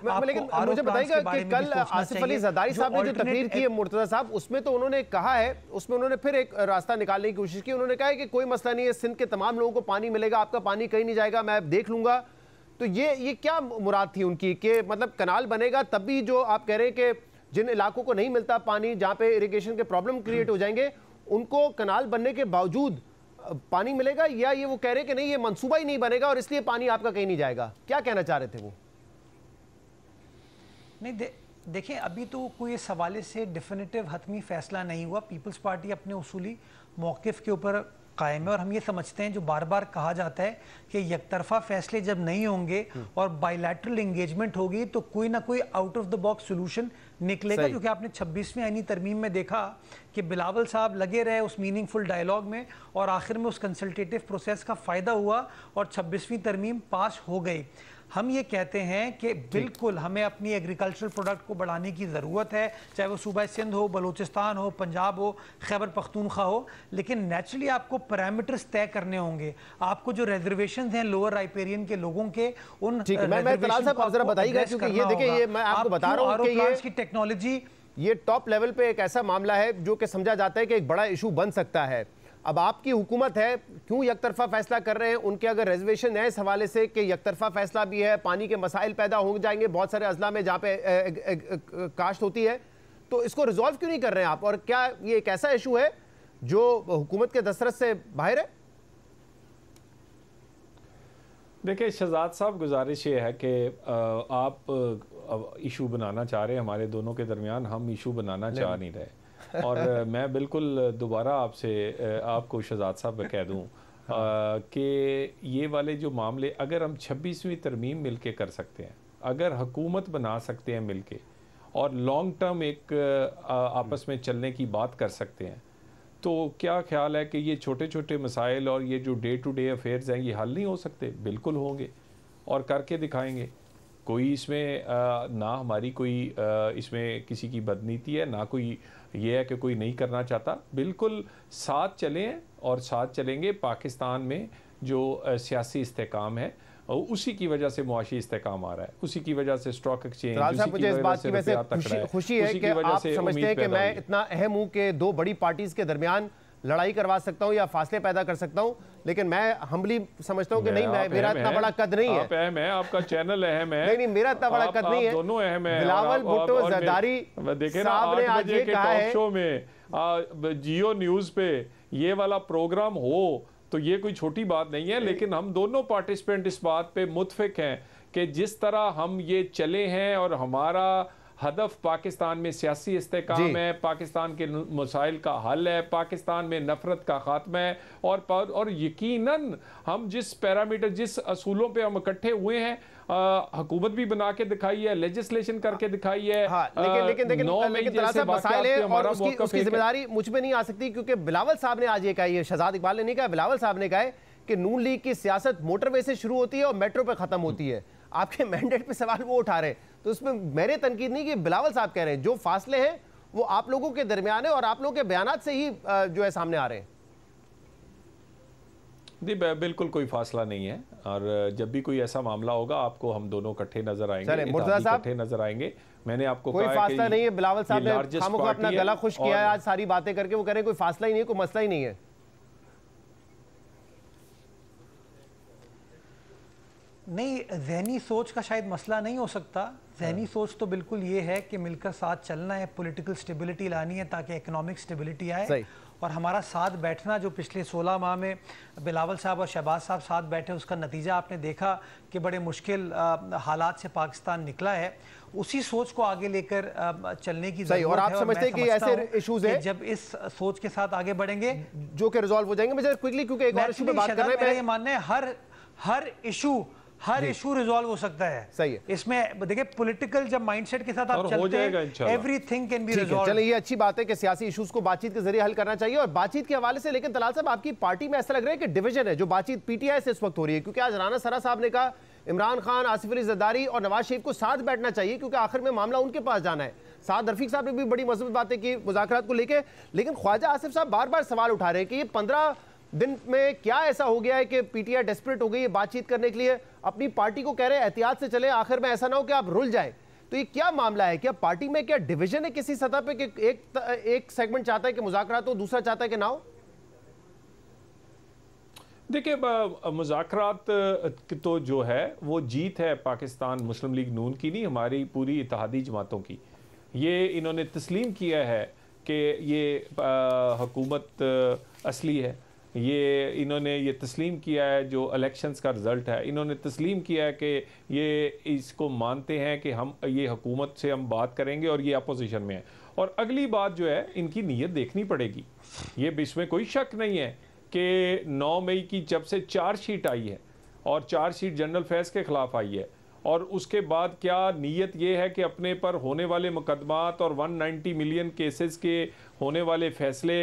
लेकिन मुझे बताइएगा कि कल आसिफ अली जरदारी साहब ने जो तकरीर की है मुर्तजा साहब, उसमें तो उन्होंने कहा है, उसमें उन्होंने फिर एक रास्ता निकालने की कोशिश की। उन्होंने कहा है कि कोई मसला नहीं है, सिंध के तमाम लोगों को पानी मिलेगा, आपका पानी कहीं नहीं जाएगा, मैं देख लूंगा। तो ये क्या मुराद थी उनकी कि मतलब कनाल बनेगा तब भी जो आप कह रहे हैं कि जिन इलाकों को नहीं मिलता पानी, जहां पे इरिगेशन के प्रॉब्लम क्रिएट हो जाएंगे, उनको कनाल बनने के बावजूद पानी मिलेगा, या ये वो कह रहे हैं कि नहीं ये मंसूबा ही नहीं बनेगा और इसलिए पानी आपका कहीं नहीं जाएगा? क्या कहना चाह रहे थे वो? नहीं, देखिए अभी तो कोई इस हवाले से डेफिनेटिव हतमी फैसला नहीं हुआ। पीपल्स पार्टी अपने उसूली मौक़िफ़ के ऊपर कायम है और हम ये समझते हैं, जो बार बार कहा जाता है कि यकतरफा फैसले जब नहीं होंगे और बायलैटरल एंगेजमेंट होगी तो कोई ना कोई out of the box solution निकलेगा। क्योंकि आपने 26वीं आईनी तरमीम में देखा कि बिलावल साहब लगे रहे उस मीनिंगफुल डायलॉग में और आखिर में उस कंसल्टेटिव प्रोसेस का फ़ायदा हुआ और 26वीं तरमीम पास हो गई। हम ये कहते हैं कि बिल्कुल हमें अपनी एग्रीकल्चरल प्रोडक्ट को बढ़ाने की ज़रूरत है, चाहे वो सूबा सिंध हो, बलूचिस्तान हो, पंजाब हो, खैबर पख्तूनख्वा हो, लेकिन नेचुरली आपको पैरामीटर्स तय करने होंगे। आपको जो रिजर्वेशन हैं लोअर राइपेरियन के लोगों के, उन बताइएगा, क्योंकि ये देखिए ये मैं आपको बता रहा हूं कि ये टेक्नोलॉजी, ये टॉप लेवल पे एक ऐसा मामला है जो कि समझा जाता है कि एक बड़ा इशू बन सकता है। अब आपकी हुकूमत है, क्यों यकतरफा फैसला कर रहे हैं? उनके अगर रिजर्वेशन है इस हवाले से कि यकतरफा फैसला भी है, पानी के मसाइल पैदा हो जाएंगे बहुत सारे अजला में जहाँ पे काश्त होती है, तो इसको रिजॉल्व क्यों नहीं कर रहे हैं आप? और क्या ये एक ऐसा इशू है जो हुकूमत के दस्तरस से बाहर है? देखिए शहजाद साहब, गुजारिश ये है कि आप इशू बनाना चाह रहे हैं हमारे दोनों के दरमियान, हम इशू बनाना चाह नहीं रहे। और मैं बिल्कुल दोबारा आपको शहजाद साहब कह दूं कि ये वाले जो मामले अगर हम 26वीं तरमीम मिलके कर सकते हैं, अगर हुकूमत बना सकते हैं मिलके और लॉन्ग टर्म एक आपस में चलने की बात कर सकते हैं, तो क्या ख्याल है कि ये छोटे छोटे मसाइल और ये जो डे टू डे अफेयर्स हैं ये हल नहीं हो सकते? बिल्कुल होंगे और करके दिखाएंगे। कोई इसमें ना हमारी कोई इसमें किसी की बदनीति है, ना कोई ये है कि कोई नहीं करना चाहता। बिल्कुल साथ चलें और साथ चलेंगे। पाकिस्तान में जो सियासी इस्तेकाम है उसी की वजह से मुआशी इस्तेकाम आ रहा है, उसी की वजह से स्टॉक एक्सचेंज, मुझे इस बात की वजह से खुशी है कि आप समझते हैं कि मैं इतना अहम हूं कि दो बड़ी पार्टीज के दरमियान लड़ाई करवा सकता हूं या फासले पैदा कर सकता हूं, लेकिन मैं हम्बली समझता हूं कि नहीं, मेरा इतना बड़ा कद नहीं है। आप अहम है, आपका चैनल अहम है। नहीं, मेरा इतना बड़ा कद नहीं है। दोनों अहम है। बिलावल भुट्टो जरदारी साहब ने आज ये कहा है शो में जियो न्यूज पे ये वाला प्रोग्राम हो तो ये कोई छोटी बात नहीं है। लेकिन हम दोनों पार्टिसिपेंट इस बात पे मुत्फिक हैं कि जिस तरह हम ये चले हैं और हमारा हदफ पाकिस्तान में सियासी इस्तेकाम है, पाकिस्तान के मसाइल का हल है, पाकिस्तान में नफरत का खात्मा है, और यकीनन हम जिस पैरामीटर, जिस असूलों पे हम इकट्ठे हुए हैं, हुकूमत भी बना के दिखाई है, लेजिस्लेशन करके दिखाई है। लेकिन मसाइल है और उसकी जिम्मेदारी मुझ पे नहीं आ सकती, क्योंकि बिलावल साहब ने आज ये कहा, ये शहजाद इकबाल ने नहीं कहा, बिलावल साहब ने कहा है कि नून लीग की सियासत मोटरवे से शुरू होती है और मेट्रो पे खत्म होती है। आपके मैंडेट पे सवाल वो उठा रहे हैं, तो उसमें मेरे तनकीद नहीं कि बिलावल साहब कह रहे हैं जो फासले हैं वो आप लोगों के दरमियान है और आप लोगों के बयानात से ही जो है सामने आ रहे हैं। जी बिल्कुल कोई फासला नहीं है, और जब भी कोई ऐसा मामला होगा आपको हम दोनों इकट्ठे नजर आएंगे, इकट्ठे नजर आएंगे। मैंने आपको कोई फासला नहीं है। बिलावल साहब ने खामोखा अपना गला खुश किया है आज सारी बातें करके, वो कह रहे हैं कोई फासला ही नहीं है, कोई मसला ही नहीं है। नहीं, ज़हनी सोच का शायद मसला नहीं हो सकता। ज़हनी सोच तो बिल्कुल ये है कि मिलकर साथ चलना है, पॉलिटिकल स्टेबिलिटी लानी है ताकि इकोनॉमिक स्टेबिलिटी आए। और हमारा साथ बैठना जो पिछले 16 माह में बिलावल साहब और शहबाज साहब साथ बैठे, उसका नतीजा आपने देखा कि बड़े मुश्किल हालात से पाकिस्तान निकला है। उसी सोच को आगे लेकर चलने की ज़रूरत है। और आप समझते हैं कि ऐसे इश्यूज हैं जब इस सोच के साथ आगे बढ़ेंगे जो कि रिजॉल्व हो जाएंगे। मुझे क्विकली, क्योंकि एक और इशू पे बात कर रहे हैं, मेरा ये मानना है हर इशू रिजॉल्व हो सकता है। सही है। इसमें देखिए पॉलिटिकल जब माइंडसेट के साथ आप चलते हैं, एवरीथिंग कैन बी रिजॉल्व। चलिए, ये अच्छी बात है कि सियासी इश्यूज को बातचीत के जरिए हल करना चाहिए। और बातचीत के हवाले से लेकिन तलाल साहब, आपकी पार्टी में ऐसा लग रहा है कि डिवीजन है जो बातचीत पीटीआई से इस वक्त हो रही है, क्योंकि आज राना सरा साहब ने कहा इमरान खान, आसिफ अली जरदारी और नवाज शरीफ को साथ बैठना चाहिए क्योंकि आखिर में मामला उनके पास जाना है। साद रफीक साहब ने भी बड़ी मजबूत बातें की मुज़ाकरात को लेकर, लेकिन ख्वाजा आसिफ साहब बार बार सवाल उठा रहे हैं कि ये दिन में क्या ऐसा हो गया है कि पीटीआई डेस्परेट हो गई है बातचीत करने के लिए, अपनी पार्टी को कह रहे हैं एहतियात से चले, आखिर में ऐसा ना हो कि आप रुल जाए। तो ये क्या मामला है? क्या पार्टी में क्या डिवीजन है किसी सतह पे कि एक सेगमेंट चाहता है कि मुज़ाकरात हो, दूसरा चाहता है कि ना हो? देखिए, मुज़ाकरात तो जो है वो जीत है पाकिस्तान मुस्लिम लीग नून की नहीं, हमारी पूरी इत्तेहादी जमातों की। ये इन्होंने तस्लीम किया है कि ये हुकूमत असली है, ये इन्होंने ये तस्लीम किया है जो इलेक्शंस का रिज़ल्ट है, इन्होंने तस्लीम किया है कि ये इसको मानते हैं कि हम ये हुकूमत से हम बात करेंगे और ये अपोजिशन में है। और अगली बात जो है, इनकी नीयत देखनी पड़ेगी। ये इसमें कोई शक नहीं है कि 9 मई की जब से चार्जशीट आई है और चार्जशीट जनरल फैज़ के ख़िलाफ़ आई है, और उसके बाद क्या नीयत ये है कि अपने पर होने वाले मुकदमात और 190 मिलियन केसेस के होने वाले फैसले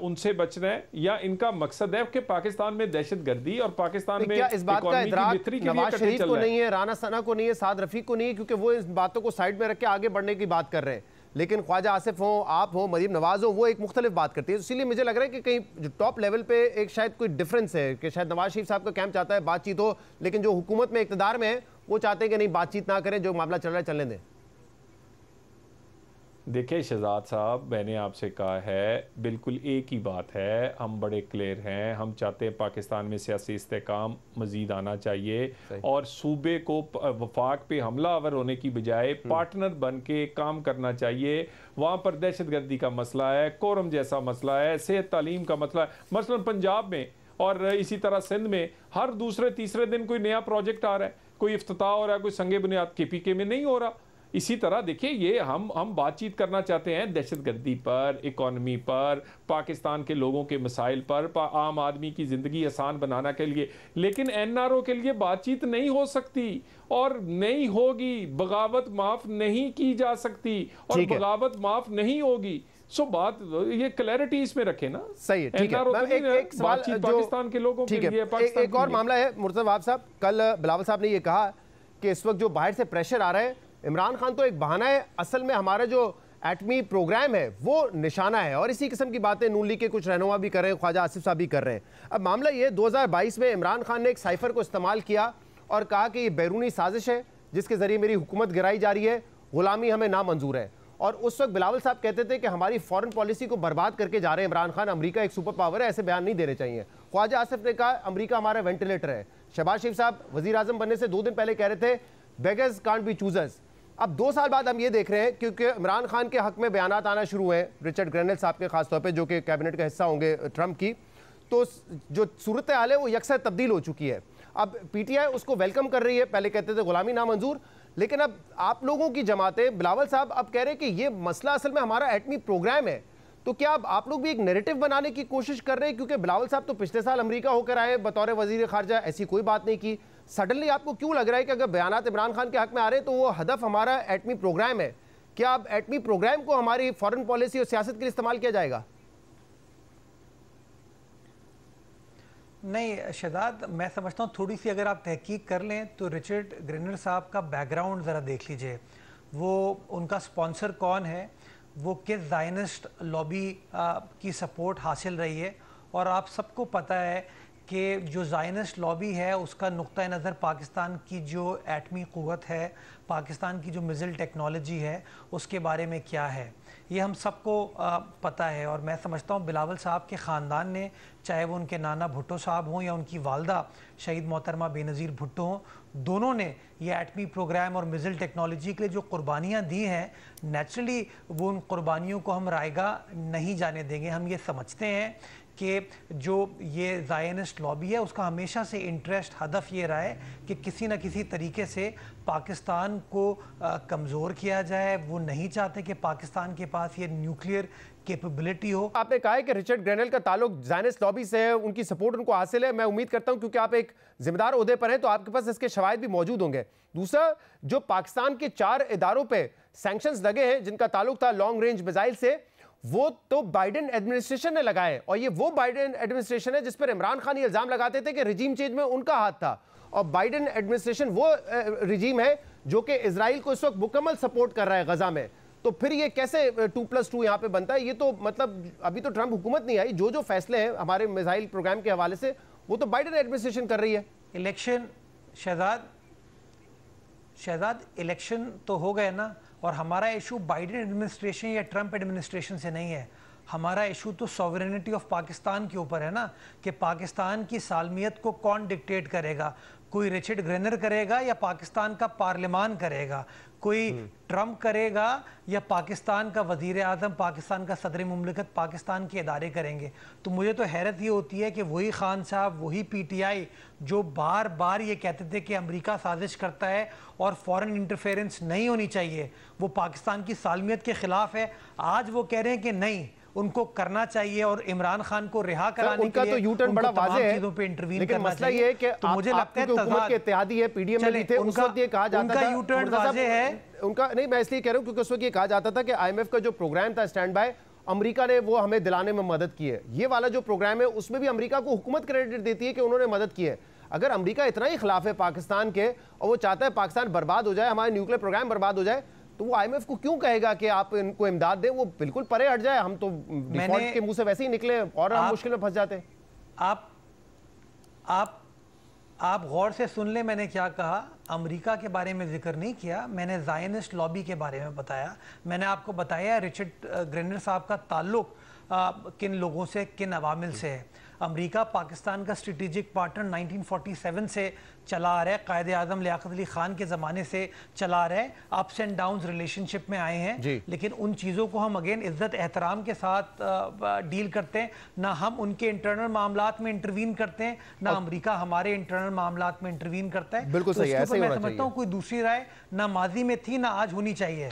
उनसे बचना है, या इनका मकसद है कि पाकिस्तान में दहशत गर्दी और पाकिस्तान में क्या इस बात का इदराक नवाज शरीफ को नहीं है, राना सना को नहीं है, साद रफीक को नहीं है, क्योंकि वो इस बातों को साइड में रख के आगे बढ़ने की बात कर रहे हैं, लेकिन ख्वाजा आसिफ हो, आप हो, मरीम नवाज हो, वो एक मुख्तलिफ बात करती है। इसीलिए मुझे लग रहा है कि कहीं जो टॉप लेवल पे एक शायद कोई डिफरेंस है कि शायद नवाज शरीफ साहब का कैंप चाहता है बातचीत हो, लेकिन जो हुकूमत में इक़्तिदार में है वो चाहते हैं कि नहीं, बातचीत ना करें, जो मामला चल रहा है चलने दें। देखिए शहजाद साहब, मैंने आपसे कहा है बिल्कुल एक ही बात है, हम बड़े क्लियर हैं, हम चाहते हैं पाकिस्तान में सियासी इस्तेकाम मज़ीद आना चाहिए और सूबे को वफाक पे हमलावर होने की बजाय पार्टनर बन के काम करना चाहिए। वहाँ पर दहशत गर्दी का मसला है, कोरम जैसा मसला है, सेहत तालीम का मसला है, मसलन पंजाब में और इसी तरह सिंध में हर दूसरे तीसरे दिन कोई नया प्रोजेक्ट आ रहा है, कोई इफ्तिताह हो रहा है, कोई संगे बुनियाद KPK में नहीं हो रहा। इसी तरह देखिए, ये हम बातचीत करना चाहते हैं दहशत गर्दी पर, इकॉनमी पर, पाकिस्तान के लोगों के मसाइल पर, आम आदमी की ज़िंदगी आसान बनाने के लिए, लेकिन NRO के लिए बातचीत नहीं हो सकती और नहीं होगी। बगावत माफ़ नहीं की जा सकती और बगावत माफ़ नहीं होगी। सो बात ये क्लैरिटी इसमें रखे ना। सही है, ठीक है। एक सवाल जो पाकिस्तान के लोगों के लिए, एक और मामला है मुर्तज़ा साहब, कल बिलावल साहब ने ये कहा कि इस वक्त जो बाहर से प्रेशर आ रहा है, इमरान खान तो एक बहाना है, असल में हमारा जो एटमी प्रोग्राम है वो निशाना है, और इसी किस्म की बातें नून लीग के कुछ रहनुमा भी कर रहे हैं, ख्वाजा आसिफ साहब भी कर रहे हैं। अब मामला ये 2022 में इमरान खान ने एक साइफर को इस्तेमाल किया और कहा कि ये बैरूनी साजिश है जिसके जरिए मेरी हुकूमत गिराई जा रही है, गुलामी हमें नामंजूर है। और उस वक्त बिलावल साहब कहते थे कि हमारी फॉरेन पॉलिसी को बर्बाद करके जा रहे हैं इमरान खान, अमेरिका एक सुपर पावर है, ऐसे बयान नहीं देने चाहिए। ख्वाजा आसिफ ने कहा अमेरिका हमारा वेंटिलेटर है। शहबाज शरीफ साहब वजीर आजम बनने से 2 दिन पहले कह रहे थे बेगर्स कांट बी चूजर्स। अब 2 साल बाद हम ये देख रहे हैं, क्योंकि इमरान खान के हक में बयानात आना शुरू हुए, रिचर्ड ग्रेनेल साहब के खासतौर पे जो कि कैबिनेट का हिस्सा होंगे ट्रंप की, तो जो सूरत हाल है वो यकसर तब्दील हो चुकी है। अब PTI उसको वेलकम कर रही है, पहले कहते थे गुलामी नामंजूर, लेकिन अब आप लोगों की जमातें, बिलावल साहब अब कह रहे हैं कि ये मसला असल में हमारा एटमी प्रोग्राम है। तो क्या अब आप लोग भी एक नैरेटिव बनाने की कोशिश कर रहे हैं? क्योंकि बिलावल साहब तो पिछले साल अमेरिका होकर आए बतौर वजीर खारजा, ऐसी कोई बात नहीं की। सडनली आपको क्यों लग रहा है कि अगर बयानात इमरान खान के हक में आ रहे हैं तो वो हदफ हमारा एटमी प्रोग्राम है? क्या अब एटमी प्रोग्राम को हमारी फॉरेन पॉलिसी और सियासत के लिए इस्तेमाल किया जाएगा? नहीं शहजाद, मैं समझता हूँ थोड़ी सी अगर आप तहकीक कर लें तो रिचर्ड ग्रेनर साहब का बैकग्राउंड ज़रा देख लीजिए, वो उनका स्पॉन्सर कौन है, वो किस ज़ायनिस्ट लॉबी की सपोर्ट हासिल रही है, और आप सबको पता है कि जो ज़ायनिस्ट लॉबी है उसका नुक्ता नज़र पाकिस्तान की जो एटमी क़ुव्वत है, पाकिस्तान की जो मिज़िल टेक्नोलॉजी है उसके बारे में क्या है, ये हम सबको पता है। और मैं समझता हूँ बिलावल साहब के ख़ानदान ने, चाहे वो उनके नाना भुट्टो साहब हों या उनकी वालदा शहीद मोहतरमा बेनज़ीर भुट्टो हों, दोनों ने ये एटमी प्रोग्राम और मिज़िल टेक्नोलॉजी के लिए जो कुर्बानियाँ दी हैं, नेचुरली वो उन कुर्बानियों को हम रायगा नहीं जाने देंगे। हम ये समझते हैं कि जो ये ज़ायनिस्ट लॉबी है उसका हमेशा से इंटरेस्ट, हदफ ये रहा है कि किसी न किसी तरीके से पाकिस्तान को कमज़ोर किया जाए। वो नहीं चाहते कि पाकिस्तान के पास ये न्यूक्लियर कैपेबिलिटी हो। आपने कहा है कि रिचर्ड ग्रेनेल का ताल्लुक ज़ायनिस्ट लॉबी से है, उनकी सपोर्ट उनको हासिल है। मैं उम्मीद करता हूं क्योंकि आप एक जिम्मेदार ओहदे पर हैं तो आपके पास इसके शवाहिद भी मौजूद होंगे। दूसरा, जो पाकिस्तान के 4 इदारों पे सैंक्शंस लगे हैं जिनका ताल्लुक था लॉन्ग रेंज मिसाइल से, वो तो बाइडेन एडमिनिस्ट्रेशन ने लगाए, और ये वो बाइडेन एडमिनिस्ट्रेशन है जिस पर इमरान खान ये इल्जाम लगाते थे कि रिजीम चेंज में उनका हाथ था। और बाइडेन एडमिनिस्ट्रेशन वो रिजीम है जो कि इजराइल को इस वक्त मुकम्मल सपोर्ट कर रहा है गजा में। तो फिर ये कैसे 2+2 यहाँ पे बनता है? ये तो मतलब अभी तो ट्रंप हुकूमत नहीं आई, जो जो फैसले हैं हमारे मिसाइल प्रोग्राम के हवाले से वो तो बाइडेन एडमिनिस्ट्रेशन कर रही है। इलेक्शन शहजाद इलेक्शन तो हो गए ना, और हमारा इशू बाइडेन एडमिनिस्ट्रेशन या ट्रंप एडमिनिस्ट्रेशन से नहीं है। हमारा इशू तो सॉवरेनिटी ऑफ पाकिस्तान के ऊपर है ना, कि पाकिस्तान की सालमियत को कौन डिक्टेट करेगा? कोई रिचर्ड ग्रेनर करेगा या पाकिस्तान का पार्लियामान करेगा? कोई ट्रंप करेगा या पाकिस्तान का वजीर आज़म, पाकिस्तान का सदर मुमलिकत, पाकिस्तान के इदारे करेंगे? तो मुझे तो हैरत ये होती है कि वही खान साहब, वही पीटीआई जो बार बार ये कहते थे कि अमेरिका साजिश करता है और फॉरेन इंटरफेरेंस नहीं होनी चाहिए, वो पाकिस्तान की सालमियत के खिलाफ है, आज वो कह रहे हैं कि नहीं, उनको करना चाहिए और इमरान खान को रिहा कराने उनका के लिए तो यूटर्न बड़ा वाज़ेह है, चीजों पे इंटरवीन लेकिन करना मसला ये है कि तो मुझे लगता है हुकूमत के इत्तेहादी है, पीडीएम में भी थे, उस वक्त ये कहा जाता था, उनका यूटर्न वाज़ेह है उनका नहीं, मैं इसलिए कह रहा हूं क्योंकि उस वक्त ये कहा जाता था कि आईएमएफ का जो प्रोग्राम था स्टैंड बाय, अमेरिका ने वो हमें दिलाने में मदद की है। ये वाला जो प्रोग्राम है उसमें भी अमेरिका को हुकूमत क्रेडिट देती है कि उन्होंने मदद की है। अगर अमेरिका इतना ही खिलाफ है पाकिस्तान के और वो चाहता है पाकिस्तान बर्बाद हो जाए, हमारे न्यूक्लियर प्रोग्राम बर्बाद हो जाए, तो वो आईएमएफ को क्यों कहेगा कि आप इनको इमदाद दें? वो बिल्कुल परे हट जाए, हम तो डिफॉल्ट के मुंह से वैसे ही निकले और हम मुश्किल में फंस जाते हैं। आप गौर से सुन ले, मैंने क्या कहा। अमेरिका के बारे में जिक्र नहीं किया, मैंने ज़ायनिस्ट लॉबी के बारे में बताया। मैंने आपको बताया रिचर्ड ग्रेनर साहब का ताल्लुक किन लोगों से, किन अवामिल से है। अमेरिका पाकिस्तान का स्ट्रेटेजिक पार्टनर 1947 से चला आ रहा है, कायदे आज़म लियाकत अली खान के ज़माने से चला आ रहा है। अप्स एंड डाउन्स रिलेशनशिप में आए हैं, लेकिन उन चीज़ों को हम अगेन इज़्ज़त एहतराम के साथ डील करते हैं। ना हम उनके इंटरनल मामलात में इंटरवीन करते हैं, ना अमेरिका हमारे इंटरनल मामलात में इंटरवीन करता है। बिल्कुल सही है, मैं समझता हूँ कोई दूसरी राय ना माजी में थी ना आज होनी चाहिए।